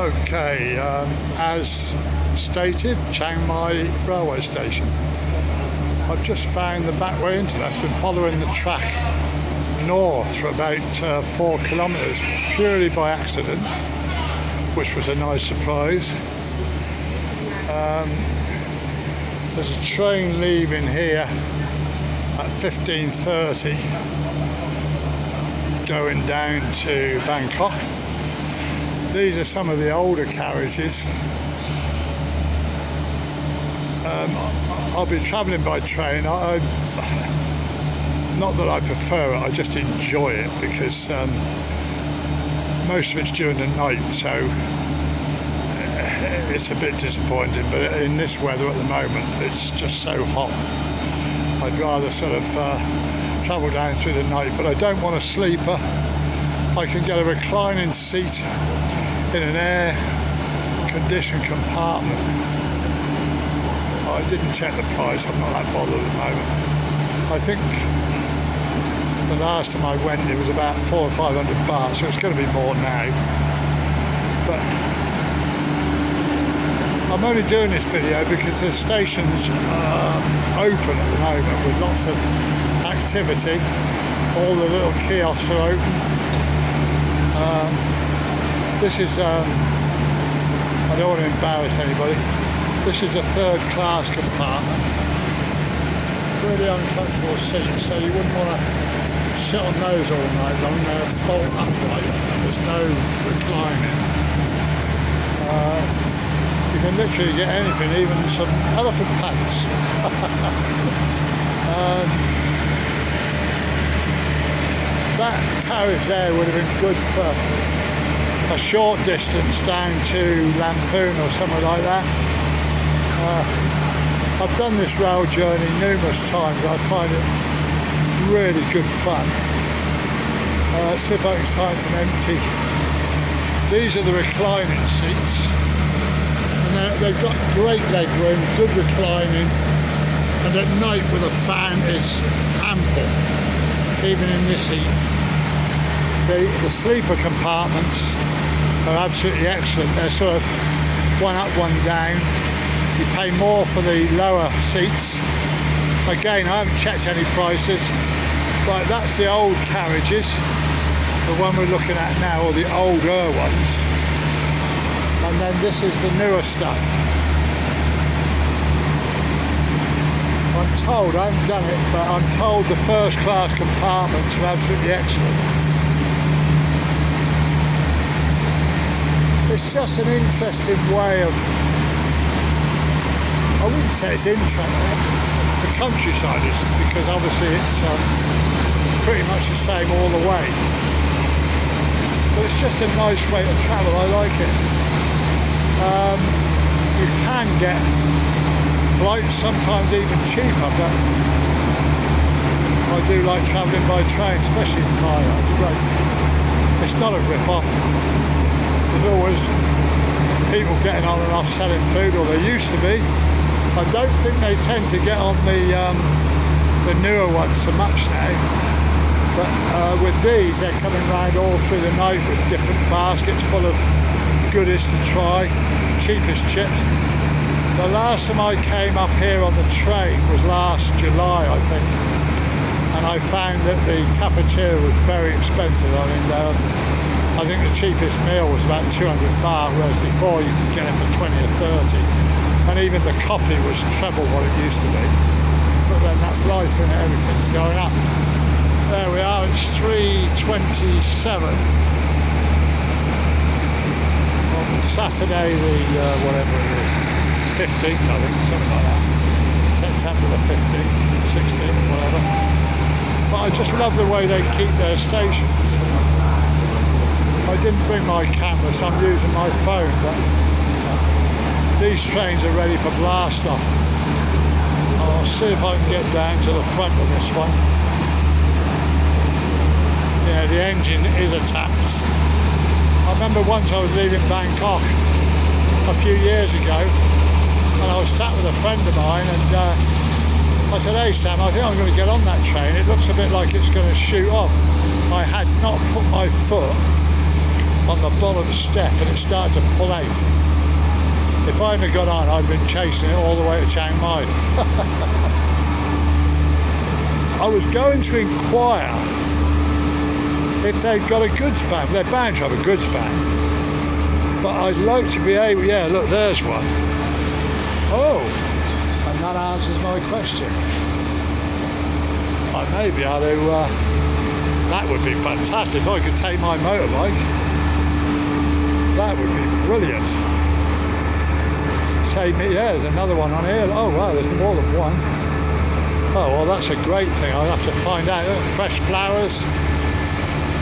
Okay, as stated, Chiang Mai railway station. I've just found the back way into that. I've been following the track north for about 4 kilometres purely by accident, which was a nice surprise. There's a train leaving here at 15:30 going down to Bangkok. These are some of the older carriages. I'll be travelling by train. Not that I prefer it, I just enjoy it because most of it's during the night, so it's a bit disappointing. But in this weather at the moment, it's just so hot. I'd rather sort of travel down through the night, but I don't want a sleeper. I can get a reclining seat in an air-conditioned compartment. I didn't check the price, I'm not that bothered at the moment. I think the last time I went it was about 400 or 500 baht, so it's going to be more now. But I'm only doing this video because the station's open at the moment with lots of activity. All the little kiosks are open. This is, I don't want to embarrass anybody, this is a third class compartment. Really uncomfortable seats, so you wouldn't want to sit on those all night long. They're bolt upright and there's no reclining. You can literally get anything, even some elephant pants. That carriage there would have been good for a short distance down to Lamphun or somewhere like that. I've done this rail journey numerous times. I find it really good fun. Let's see if I can find some empty. These are the reclining seats, and they've got great leg room, good reclining, and at night with a fan is ample, even in this heat. The sleeper compartments are absolutely excellent. They're sort of one up, one down. You pay more for the lower seats. Again, I haven't checked any prices. Right, that's the old carriages, the one we're looking at now, or the older ones. And then this is the newer stuff. I'm told, I haven't done it, but I'm told the first class compartments are absolutely excellent. It's just an interesting way of, I wouldn't say it's interesting, the countryside is, because obviously it's pretty much the same all the way. But it's just a nice way to travel, I like it. You can get flights, sometimes even cheaper, but I do like travelling by train, especially in Thailand. It's great. It's not a rip-off. There's always people getting on and off selling food, or there used to be. I don't think they tend to get on the newer ones so much now. But with these, they're coming round all through the night with different baskets full of goodies to try, cheapest chips. The last time I came up here on the train was last July, I think, and I found that the cafeteria was very expensive. I mean, I think the cheapest meal was about 200 baht, whereas before you could get it for 20 or 30. And even the coffee was treble what it used to be. But then that's life, and everything's going up. There we are, it's 3:27 on Saturday, the whatever it is, 15th, I think, something like that. September the 15th, 16th, whatever. But I just love the way they keep their stations. I didn't bring my camera, so I'm using my phone, but these trains are ready for blast off. I'll see if I can get down to the front of this one. Yeah, the engine is attached. I remember once I was leaving Bangkok a few years ago, and I was sat with a friend of mine, and I said, "Hey Sam, I think I'm going to get on that train. It looks a bit like it's going to shoot off." I had not put my foot on the bottom step and it started to pull out. If I hadn't got on, I'd have been chasing it all the way to Chiang Mai. I was going to inquire if they've got a goods van. They're bound to have a goods van. But I'd like to be able, yeah, look, there's one. Oh, and that answers my question. I may be able to, that would be fantastic. If I could take my motorbike, that would be brilliant. Save me, yeah, there's another one on here. Oh wow, there's more than one. Oh well, that's a great thing. I'll have to find out. Fresh flowers,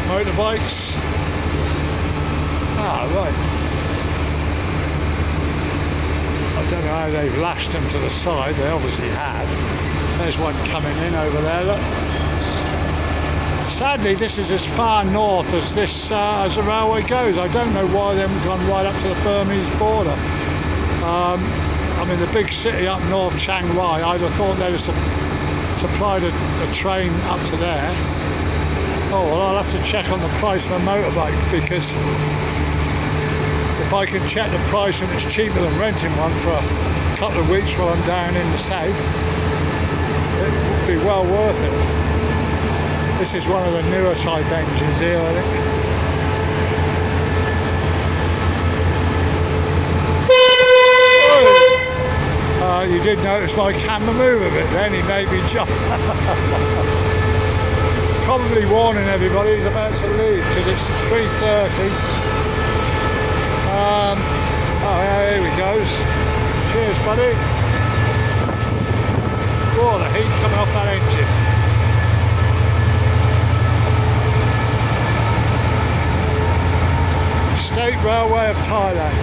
motorbikes. Ah, right. I don't know how they've lashed them to the side. They obviously have. There's one coming in over there, look. Sadly, this is as far north as this as the railway goes. I don't know why they haven't gone right up to the Burmese border. I mean, the big city up north, Chiangmai, I'd have thought they'd have supplied a train up to there. Oh, well, I'll have to check on the price of a motorbike, because if I can check the price and it's cheaper than renting one for a couple of weeks while I'm down in the south, it would be well worth it. This is one of the newer type engines here, I think. You did notice my camera move a bit then, he made me jump. Probably warning everybody he's about to leave because it's 3:30. Oh yeah, here he goes. Cheers buddy. Oh, the heat coming off that engine. State Railway of Thailand.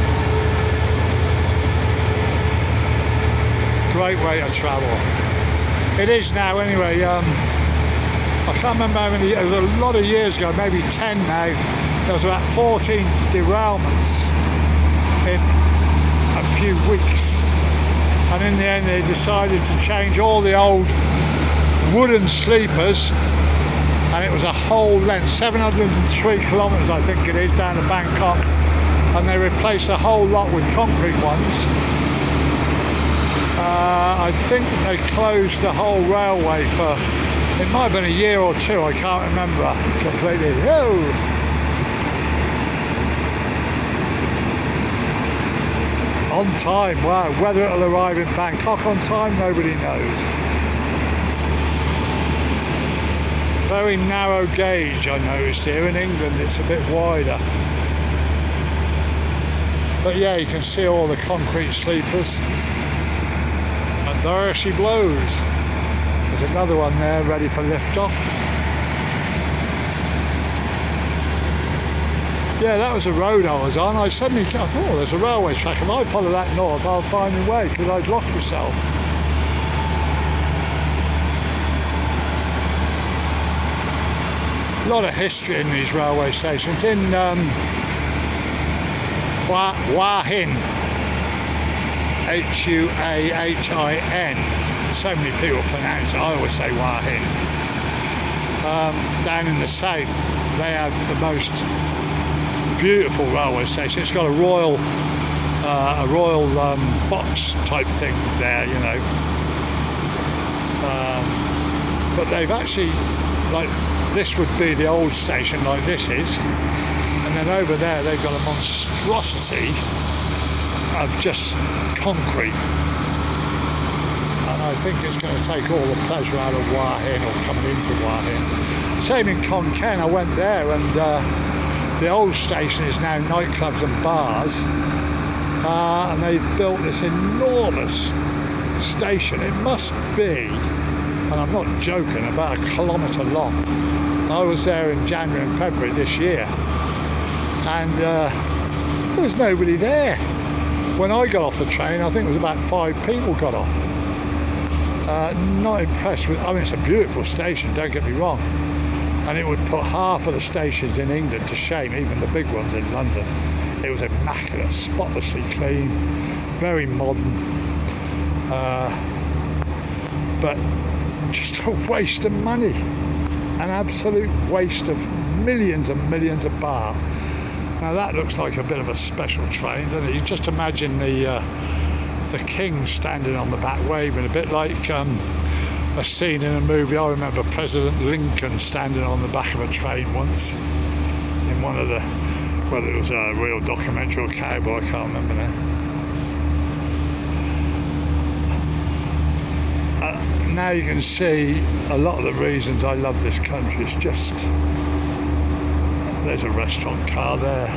Great way to travel. It is now anyway. I can't remember how many, it was a lot of years ago, maybe 10 now. There was about 14 derailments in a few weeks. And in the end they decided to change all the old wooden sleepers, and it was a whole length, 703 kilometres I think it is, down to Bangkok, and they replaced the whole lot with concrete ones. I think they closed the whole railway for, it might have been a year or two, I can't remember completely. Oh. On time, wow, whether it'll arrive in Bangkok on time, nobody knows. Very narrow gauge I noticed here. In England it's a bit wider. But yeah, you can see all the concrete sleepers. And there she blows. There's another one there ready for lift off. Yeah, that was a road I was on. I thought, oh, there's a railway track. If I follow that north, I'll find my way, because I'd lost myself. A lot of history in these railway stations. In Hua Hin, Huahin. So many people pronounce it. I always say Hua Hin. Down in the south, they have the most beautiful railway station. It's got a royal box type thing there, you know. But they've actually, like, this would be the old station like this is, and then over there they've got a monstrosity of just concrete, and I think it's going to take all the pleasure out of Hua Hin, or coming into Hua Hin. Same in Khon Kaen, I went there, and the old station is now nightclubs and bars, and they've built this enormous station. It must be, and I'm not joking, about 1 kilometre long. I was there in January and February this year, and there was nobody there. When I got off the train, I think it was about 5 people got off. Not impressed with, I mean, it's a beautiful station, don't get me wrong, and it would put half of the stations in England to shame, even the big ones in London. It was immaculate, spotlessly clean, very modern, but just a waste of money, an absolute waste of millions and millions of baht. Now that looks like a bit of a special train, doesn't it? You just imagine the king standing on the back waving, a bit like a scene in a movie. I remember President Lincoln standing on the back of a train once in one of the, whether it was a real documentary or cowboy, I can't remember now. Now you can see a lot of the reasons I love this country. It's just, there's a restaurant car there.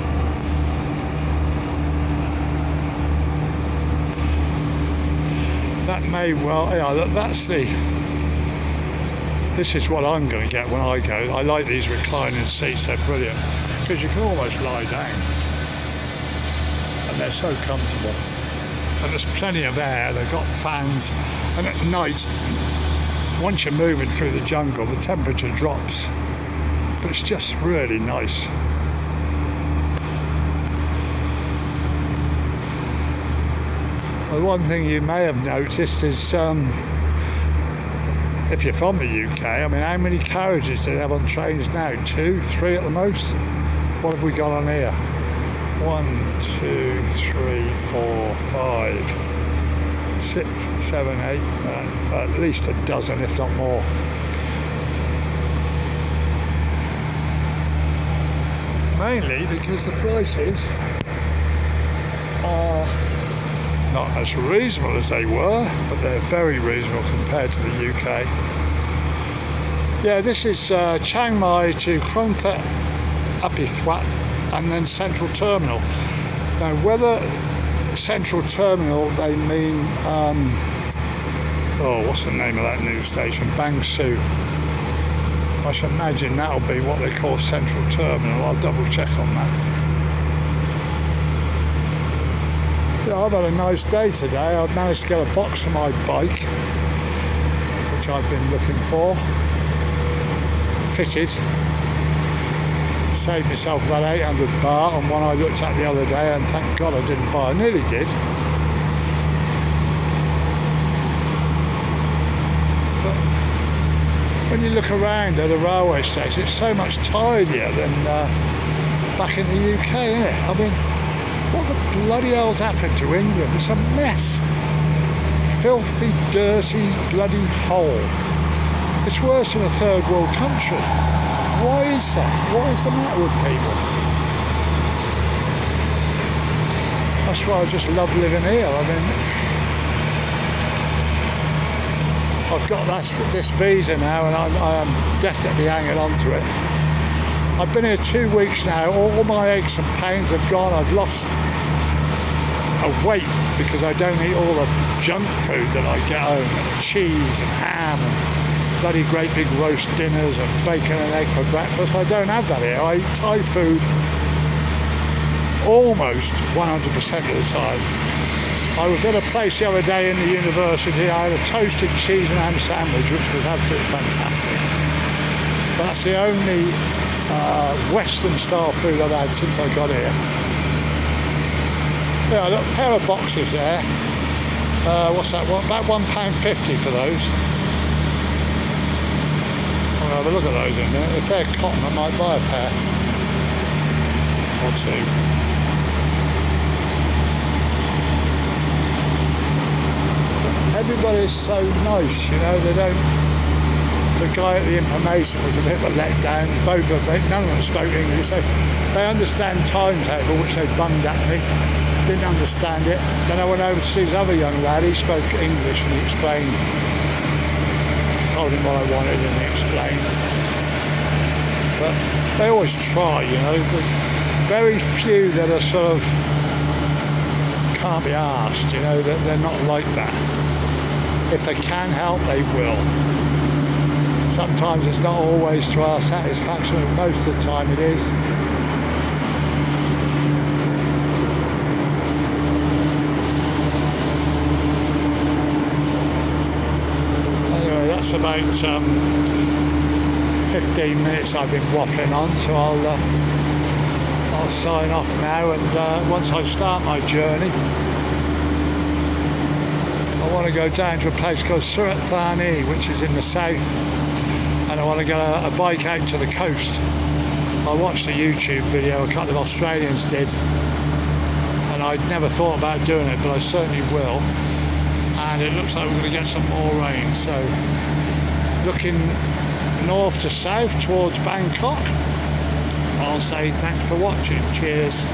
That may well, yeah, look, that's the, this is what I'm going to get when I go. I like these reclining seats, they're brilliant, because you can almost lie down and they're so comfortable. And there's plenty of air, they've got fans, and at night, once you're moving through the jungle, the temperature drops, but it's just really nice. Well, one thing you may have noticed is, if you're from the UK, I mean, how many carriages do they have on trains now? 2, 3 at the most? What have we got on here? 1, 2, 3, 4, 5, 6, 7, 8, at least a dozen, if not more. Mainly because the prices are not as reasonable as they were, but they're very reasonable compared to the UK. Yeah, this is Chiang Mai to Krontha Apithwat and then Central Terminal. Now, whether Central Terminal they mean, what's the name of that new station? Bang Sue. I should imagine that'll be what they call Central Terminal. I'll double check on that. Yeah, I've had a nice day today. I've managed to get a box for my bike, which I've been looking for, fitted. Saved myself about 800 baht on one I looked at the other day, and thank God I didn't buy. I nearly did. But when you look around at a railway station, it's so much tidier than back in the UK, isn't it? I mean, what the bloody hell's happened to England? It's a mess. Filthy, dirty, bloody hole. It's worse than a third world country. Why is that? What is the matter with people? That's why I just love living here. I mean, I've got this visa now, and I am definitely hanging on to it. I've been here 2 weeks now. All my aches and pains have gone. I've lost a weight because I don't eat all the junk food that I get home, and cheese and ham and bloody great big roast dinners and bacon and egg for breakfast. I don't have that here. I eat Thai food almost 100% of the time. I was at a place the other day in the university. I had a toasted cheese and ham sandwich, which was absolutely fantastic. But that's the only Western style food I've had since I got here. Yeah, look, a pair of boxes there. What's that? What, about £1.50 for those. I'll have a look at those in a minute. If they're cotton, I might buy a pair or two. Everybody's so nice, you know. They don't. The guy at the information was a bit of a letdown. Both of them, none of them spoke English, so they understand timetable, which they bunged at me. Didn't understand it. Then I went over to see this other young lad. He spoke English and he explained. Told him what I wanted and he explained. But they always try, you know. There's very few that are sort of can't be asked, you know. They're not like that. If they can help, they will. Sometimes it's not always to our satisfaction, but most of the time it is. Anyway, that's about 15 minutes I've been waffling on, so I'll sign off now, and once I start my journey, I want to go down to a place called Surat Thani, which is in the south, and I want to get a bike out to the coast. I watched a YouTube video a couple of Australians did, and I'd never thought about doing it, but I certainly will. And it looks like we're going to get some more rain, so looking north to south towards Bangkok. I'll say thanks for watching. Cheers.